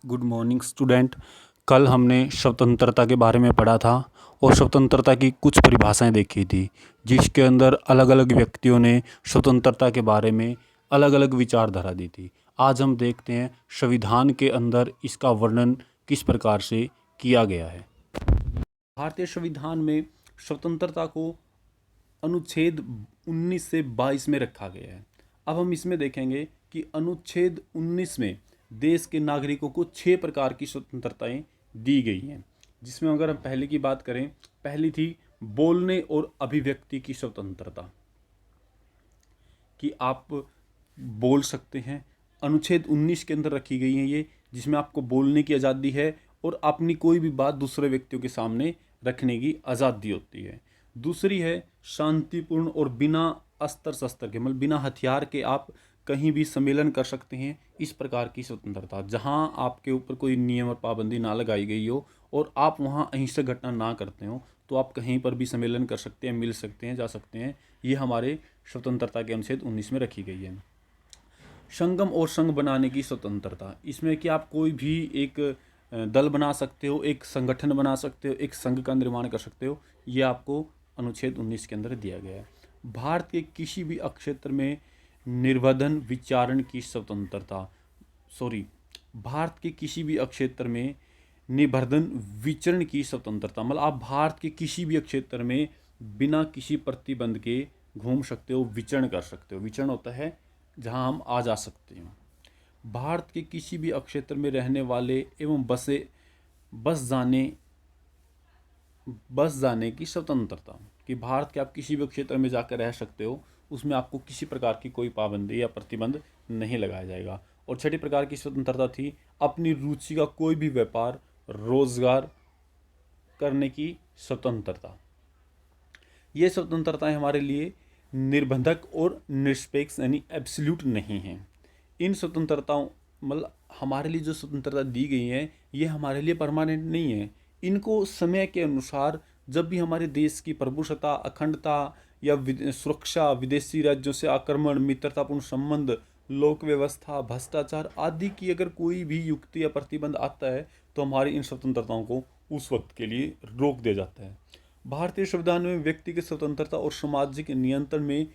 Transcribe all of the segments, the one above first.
Good morning student. कल हमने स्वतंत्रता के बारे में पढ़ा था और स्वतंत्रता की कुछ परिभाषाएं देखी थी, जिसके अंदर अलग अलग व्यक्तियों ने स्वतंत्रता के बारे में अलग अलग विचारधारा दी थी। आज हम देखते हैं संविधान के अंदर इसका वर्णन किस प्रकार से किया गया है। भारतीय संविधान में स्वतंत्रता को अनुच्छेद 19 से 22 में रखा गया है। अब हम इसमें देखेंगे कि अनुच्छेद 19 में देश के नागरिकों को 6 प्रकार की स्वतंत्रताएं दी गई हैं, जिसमें अगर हम पहले की बात करें, पहली थी बोलने और अभिव्यक्ति की स्वतंत्रता, कि आप बोल सकते हैं। अनुच्छेद 19 के अंदर रखी गई है ये, जिसमें आपको बोलने की आज़ादी है और अपनी कोई भी बात दूसरे व्यक्तियों के सामने रखने की आज़ादी होती है। दूसरी है शांतिपूर्ण और बिना अस्त्र शस्त्र के, मतलब बिना हथियार के आप कहीं भी सम्मेलन कर सकते हैं, इस प्रकार की स्वतंत्रता, जहां आपके ऊपर कोई नियम और पाबंदी ना लगाई गई हो और आप वहां अहिंसक घटना ना करते हो, तो आप कहीं पर भी सम्मेलन कर सकते हैं, मिल सकते हैं, जा सकते हैं। ये हमारे स्वतंत्रता के अनुच्छेद 19 में रखी गई है। संगम और संघ बनाने की स्वतंत्रता, इसमें कि आप कोई भी एक दल बना सकते हो, एक संगठन बना सकते हो, एक संघ का निर्माण कर सकते हो, ये आपको अनुच्छेद 19 के अंदर दिया गया है। भारत के किसी भी क्षेत्र में निर्वधन विचारण की स्वतंत्रता, सॉरी, भारत के किसी भी क्षेत्र में निर्वधन विचरण की स्वतंत्रता, मतलब आप भारत के किसी भी क्षेत्र में बिना किसी प्रतिबंध के घूम सकते हो, विचरण कर सकते हो। विचरण होता है जहां हम आ जा सकते हैं। भारत के किसी भी क्षेत्र में रहने वाले एवं बस जाने की स्वतंत्रता, कि भारत के आप किसी भी क्षेत्र में जाकर रह सकते हो, उसमें आपको किसी प्रकार की कोई पाबंदी या प्रतिबंध नहीं लगाया जाएगा। और छठी प्रकार की स्वतंत्रता थी अपनी रुचि का कोई भी व्यापार रोजगार करने की स्वतंत्रता। ये स्वतंत्रताएं हमारे लिए निर्बंधक और निरपेक्ष यानी एब्सोल्यूट नहीं हैं। इन स्वतंत्रताओं, मतलब हमारे लिए जो स्वतंत्रता दी गई है, ये हमारे लिए परमानेंट नहीं है। इनको समय के अनुसार, जब भी हमारे देश की प्रभुसत्ता, अखंडता या सुरक्षा, विदेशी राज्यों से आक्रमण, मित्रतापूर्ण संबंध, लोक व्यवस्था, भ्रष्टाचार आदि की अगर कोई भी युक्ति या प्रतिबंध आता है, तो हमारी इन स्वतंत्रताओं को उस वक्त के लिए रोक दिया जाता है। भारतीय संविधान में व्यक्ति की स्वतंत्रता और सामाजिक नियंत्रण में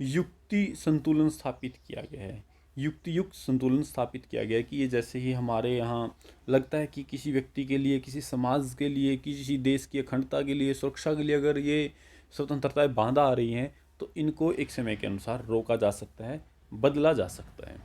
युक्ति संतुलन स्थापित किया गया है। युक्ति युक्त संतुलन स्थापित किया गया है, कि ये जैसे ही हमारे यहाँ लगता है कि किसी व्यक्ति के लिए, किसी समाज के लिए, किसी देश की अखंडता के लिए, सुरक्षा के लिए अगर ये स्वतंत्रताएं बांधा आ रही हैं, तो इनको एक समय के अनुसार रोका जा सकता है, बदला जा सकता है।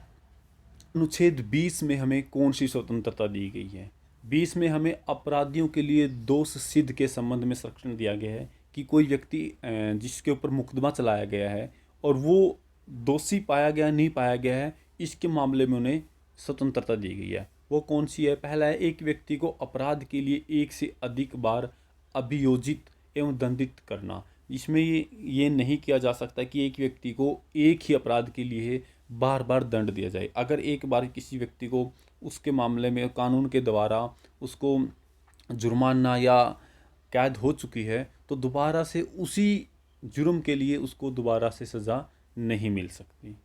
अनुच्छेद 20 में हमें कौन सी स्वतंत्रता दी गई है? 20 में हमें अपराधियों के लिए दोष सिद्ध के संबंध में संरक्षण दिया गया है, कि कोई व्यक्ति जिसके ऊपर मुकदमा चलाया गया है और वो दोषी पाया गया, नहीं पाया गया है, इसके मामले में उन्हें स्वतंत्रता दी गई है। वो कौन सी है? पहला है, एक व्यक्ति को अपराध के लिए एक से अधिक बार अभियोजित एवं दंडित करना। इसमें ये नहीं किया जा सकता कि एक व्यक्ति को एक ही अपराध के लिए बार बार दंड दिया जाए। अगर एक बार किसी व्यक्ति को उसके मामले में कानून के द्वारा उसको जुर्माना या कैद हो चुकी है, तो दोबारा से उसी जुर्म के लिए उसको दोबारा से सज़ा नहीं मिल सकती।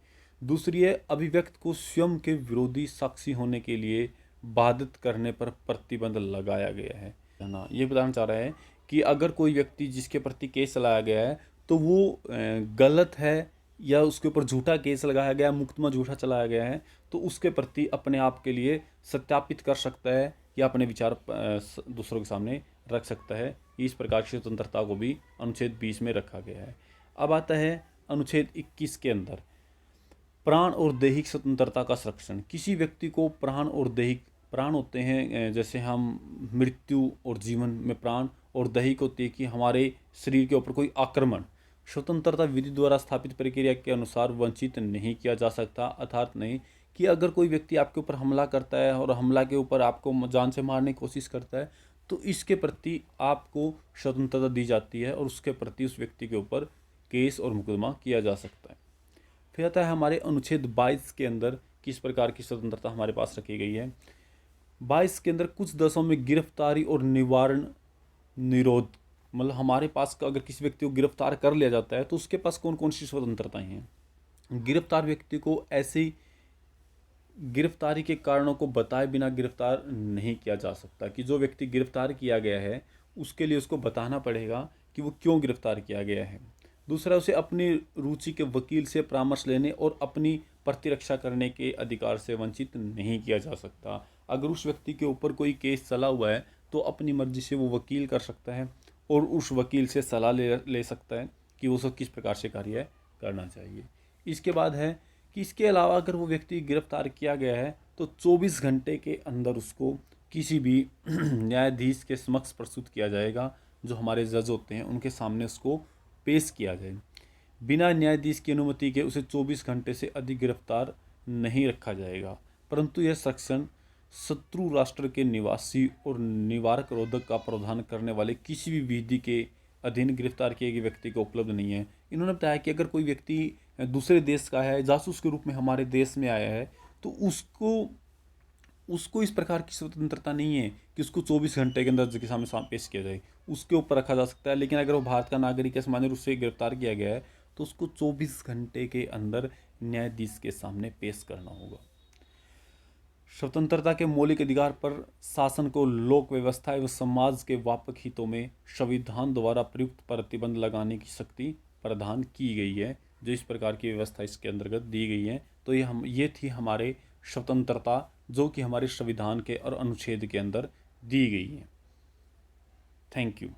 दूसरी है, अभिव्यक्त को स्वयं के विरोधी साक्षी होने के लिए बाधित करने पर प्रतिबंध लगाया गया है ना। ये बताना चाह रहा है कि अगर कोई व्यक्ति जिसके प्रति केस चलाया गया है, तो वो गलत है या उसके ऊपर झूठा केस लगाया गया, मुकदमा झूठा चलाया गया है, तो उसके प्रति अपने आप के लिए सत्यापित कर सकता है या अपने विचार दूसरों के सामने रख सकता है। इस प्रकार की स्वतंत्रता को भी अनुच्छेद 20 में रखा गया है। अब आता है अनुच्छेद 21 के अंदर प्राण और दैहिक स्वतंत्रता का संरक्षण। किसी व्यक्ति को प्राण और दैहिक, प्राण होते हैं जैसे हम मृत्यु और जीवन में प्राण, और दैहिक होती है कि हमारे शरीर के ऊपर कोई आक्रमण। स्वतंत्रता विधि द्वारा स्थापित प्रक्रिया के अनुसार वंचित नहीं किया जा सकता, अर्थात नहीं कि अगर कोई व्यक्ति आपके ऊपर हमला करता है और हमला के ऊपर आपको जान से मारने की कोशिश करता है, तो इसके प्रति आपको स्वतंत्रता दी जाती है और उसके प्रति उस व्यक्ति के ऊपर केस और मुकदमा किया जा सकता है। फिर आता है हमारे अनुच्छेद 22 के अंदर किस प्रकार की स्वतंत्रता हमारे पास रखी गई है। 22 के अंदर कुछ देशों में गिरफ्तारी और निवारण निरोध, मतलब हमारे पास अगर किसी व्यक्ति को गिरफ्तार कर लिया जाता है, तो उसके पास कौन कौन सी स्वतंत्रताएं हैं। गिरफ्तार व्यक्ति को ऐसी गिरफ्तारी के कारणों को बताए बिना गिरफ्तार नहीं किया जा सकता, कि जो व्यक्ति गिरफ्तार किया गया है उसके लिए उसको बताना पड़ेगा कि वो क्यों गिरफ्तार किया गया है। दूसरा, उसे अपनी रुचि के वकील से परामर्श लेने और अपनी प्रतिरक्षा करने के अधिकार से वंचित नहीं किया जा सकता। अगर उस व्यक्ति के ऊपर कोई केस चला हुआ है तो अपनी मर्जी से वो वकील कर सकता है और उस वकील से सलाह ले सकता है कि उसको किस प्रकार से कार्य करना चाहिए। इसके बाद है कि इसके अलावा अगर वो व्यक्ति गिरफ्तार किया गया है तो 24 घंटे के अंदर उसको किसी भी न्यायाधीश के समक्ष प्रस्तुत किया जाएगा, जो हमारे जज होते हैं उनके सामने उसको पेश किया जाए। बिना न्यायाधीश की अनुमति के उसे 24 घंटे से अधिक गिरफ्तार नहीं रखा जाएगा, परंतु यह सेक्शन शत्रु राष्ट्र के निवासी और निवारक रोधक का प्रावधान करने वाले किसी भी विधि के अधीन गिरफ्तार किए गए व्यक्ति को उपलब्ध नहीं है। इन्होंने बताया कि अगर कोई व्यक्ति दूसरे देश का है, जासूस के रूप में हमारे देश में आया है, तो उसको उसको इस प्रकार की स्वतंत्रता नहीं है कि उसको 24 घंटे के अंदर के सामने पेश किया जाए, उसके ऊपर रखा जा सकता है। लेकिन अगर वो भारत का नागरिक है, सामान्य रूप से गिरफ्तार किया गया है, तो उसको 24 घंटे के अंदर न्यायाधीश के सामने पेश करना होगा। स्वतंत्रता के मौलिक अधिकार पर शासन को लोक व्यवस्था एवं समाज के व्यापक हितों में संविधान द्वारा प्रयुक्त प्रतिबंध लगाने की शक्ति प्रदान की गई है, जो इस प्रकार की व्यवस्था इसके अंतर्गत दी गई है। तो ये थी हमारे स्वतंत्रता, जो कि हमारे संविधान के और अनुच्छेद के अंदर दी गई है। Thank you.